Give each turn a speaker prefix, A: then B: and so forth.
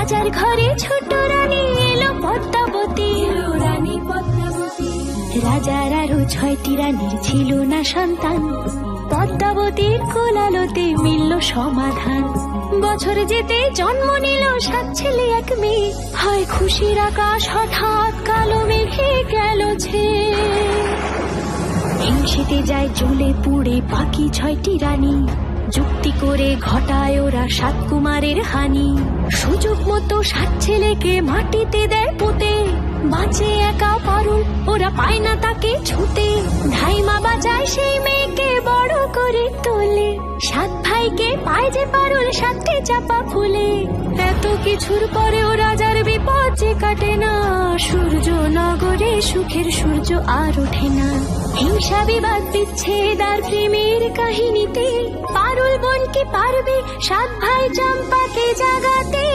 A: রাজার ঘরে ছোট রানী এলো পদ্মাবতী, রাজার আরো 6টি রানীর ছিল না সন্তান, পদ্মাবতীর কোলালোতে মিলল সমাধান। বছর যেতে জন্ম নিল 7 ছেলে 1 মেয়ে, হয় খুশির আকাশ হঠাৎ কালো মেঘে গেল ছেয়ে। হিংসেতে যায় জ্বলে পুড়ে বাকি 6টি রানী, যুক্তি করে ঘটায় ওরা 7 কুমারের হানি। সুযোগ মতো 7 ছেলেকে মাটিতে দেয় পুঁতে, বাঁচে একা পারুল, ওরা পায় না তাকে ছুতে। ধাইমা বাজায় সেই মেয়েকে বড় করে তোলে, 7 ভাইকে পায় যে পারুল 7টি চাপা ফুলে। এত কিছুর পরেও রাজার বিপদ যে কাটে না, সূর্য নগরে সুখের সূর্য আর ওঠে না। হিংসা বিবাদ বিচ্ছেদ আর প্রেমের কাহিনীতে পারুল বোন কি পারবে 7 ভাই চম্পাকে জাগাতে।